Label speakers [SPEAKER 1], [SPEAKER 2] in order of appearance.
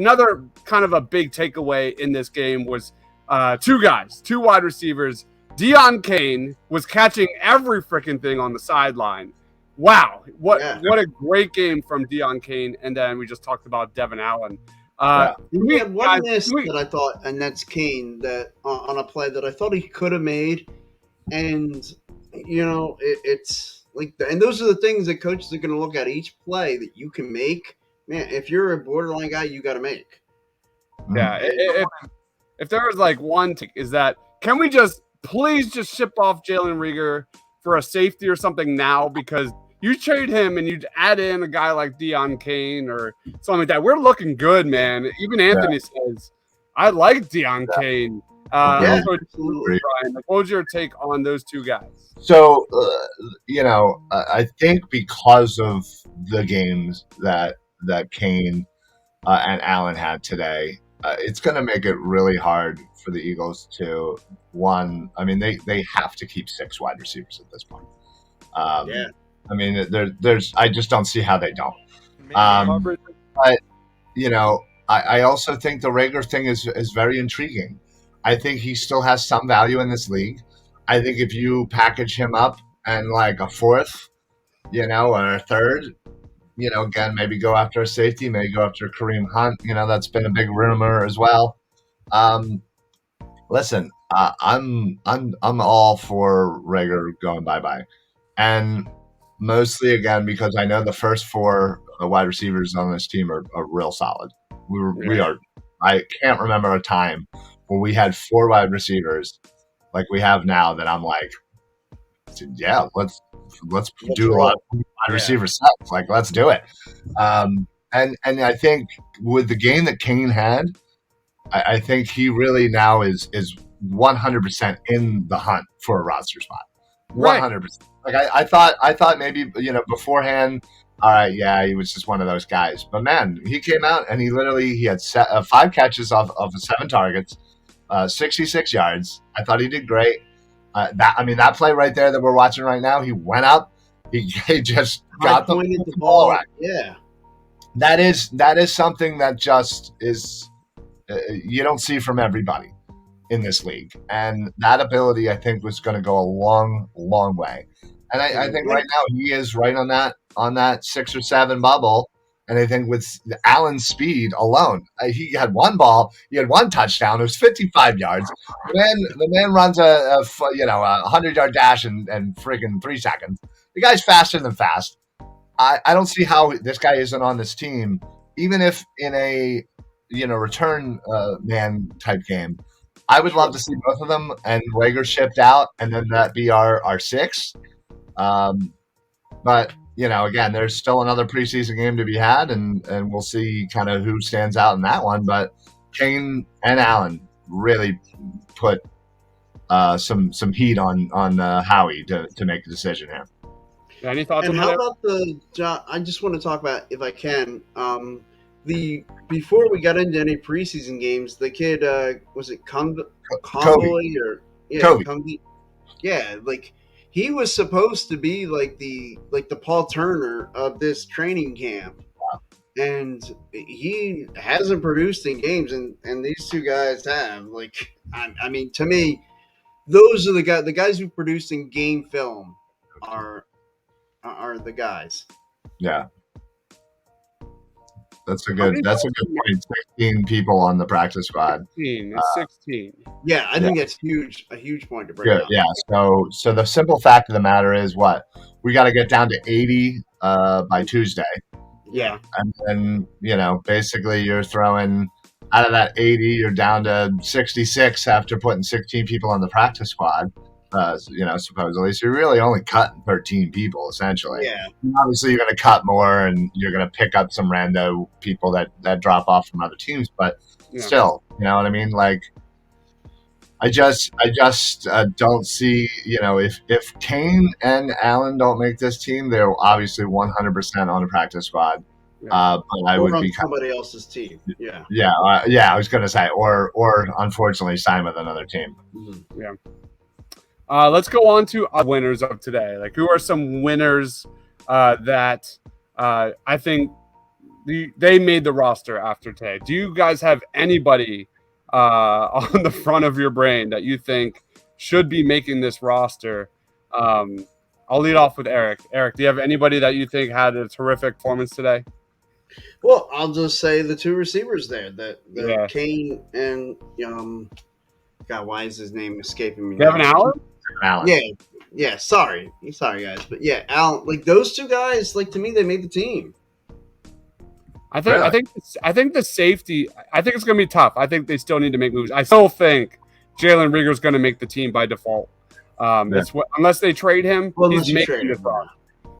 [SPEAKER 1] another kind of a big takeaway in this game was two wide receivers. Deon Cain was catching every freaking thing on the sideline. Wow, what a great game from Deon Cain. And then we just talked about Devin Allen.
[SPEAKER 2] We had one miss that I thought, and that's Cain, that on a play that I thought he could have made. And, it's like, and those are the things that coaches are going to look at each play that you can make. Man, if you're a borderline guy, you got to make.
[SPEAKER 1] Yeah, if there was like one, is that can we just please just ship off Jalen Reagor for a safety or something now, because you trade him and you add in a guy like Deon Cain or something like that. We're looking good, man. Even Anthony says, I like Deon Cain.
[SPEAKER 2] Absolutely.
[SPEAKER 1] Brian, what was your take on those two guys?
[SPEAKER 3] So, I think because of the games that Cain and Allen had today, it's going to make it really hard for the Eagles to they have to keep 6 wide receivers at this point. I mean, there's I just don't see how they don't. But I also think the Reagor thing is very intriguing. I think he still has some value in this league. I think if you package him up and like a 4th, or a 3rd, again, maybe go after a safety, maybe go after Kareem Hunt. That's been a big rumor as well. Listen, I'm all for Reagor going bye-bye. And mostly, again, because I know the first 4 wide receivers on this team are real solid. We are. I can't remember a time where we had 4 wide receivers like we have now that I'm like, yeah, let's do a lot of wide receiver sets. Like, let's do it. And I think with the game that Cain had, I think he really now is 100% in the hunt for a roster spot. 100%. Like I thought maybe beforehand. All right, yeah, he was just one of those guys. But man, he came out and he had 5 catches off of 7 targets, 66 yards. I thought he did great. That play right there that we're watching right now, he went up, he just got the ball right.
[SPEAKER 2] Yeah,
[SPEAKER 3] that is something that just is you don't see from everybody in this league, and that ability I think was going to go a long, long way. And I think right now he is right on that 6 or 7 bubble. And I think with Allen's speed alone, he had 1 ball, he had 1 touchdown. It was 55 yards. The man runs a 100-yard dash in friggin' 3 seconds. The guy's faster than fast. I don't see how this guy isn't on this team, even if in a return man type game. I would love to see both of them and Reagor shipped out, and then that be our 6. But again, there's still another preseason game to be had, and we'll see kind of who stands out in that one. But Cain and Allen really put some heat on Howie to make a decision here.
[SPEAKER 1] Any thoughts
[SPEAKER 2] on that? And how about I just want to talk about, if I can, before we got into any preseason games, the kid, was it Convoy or
[SPEAKER 3] Kobe.
[SPEAKER 2] Yeah, like he was supposed to be like the Paul Turner of this training camp. Wow. And he hasn't produced in games, and these 2 guys have. Like, I mean, to me, those are the guys who produced in game film are the guys.
[SPEAKER 3] Yeah. That's a good point. 16 people on the practice squad.
[SPEAKER 1] 16.
[SPEAKER 2] Yeah, I think that's huge. A huge point to bring up.
[SPEAKER 3] Yeah. So the simple fact of the matter is what? We got to get down to 80 by Tuesday.
[SPEAKER 2] Yeah.
[SPEAKER 3] And then, basically you're throwing out of that 80, you're down to 66 after putting 16 people on the practice squad. Supposedly. So you're really only cutting 13 people, essentially.
[SPEAKER 2] Yeah.
[SPEAKER 3] Obviously, you're going to cut more, and you're going to pick up some rando people that drop off from other teams. But still, you know what I mean? Like, I just don't see, if Cain and Allen don't make this team, they're obviously 100% on the practice squad. But I would be
[SPEAKER 2] somebody else's team. Yeah.
[SPEAKER 3] I was going to say, or unfortunately sign with another team.
[SPEAKER 1] Mm-hmm. Yeah. Let's go on to our winners of today. Like, who are some winners that I think they made the roster after today. Do you guys have anybody on the front of your brain that you think should be making this roster? I'll lead off with Eric. Eric, do you have anybody that you think had a terrific performance today?
[SPEAKER 2] Well, I'll just say the two receivers there,
[SPEAKER 1] Yeah.
[SPEAKER 2] Cain and God, why is his name escaping me?
[SPEAKER 1] Devin
[SPEAKER 2] now?
[SPEAKER 1] Allen?
[SPEAKER 2] Yeah, yeah. Sorry, guys, but yeah, Allen. Like those two guys, like to me, they made the team.
[SPEAKER 1] I think the safety. I think it's going to be tough. I think they still need to make moves. I still think Jalen Rieger's going to make the team by default. Unless they trade him,
[SPEAKER 2] Well,
[SPEAKER 1] he's
[SPEAKER 2] unless you
[SPEAKER 1] making
[SPEAKER 2] trade
[SPEAKER 1] the
[SPEAKER 2] him.
[SPEAKER 1] roster.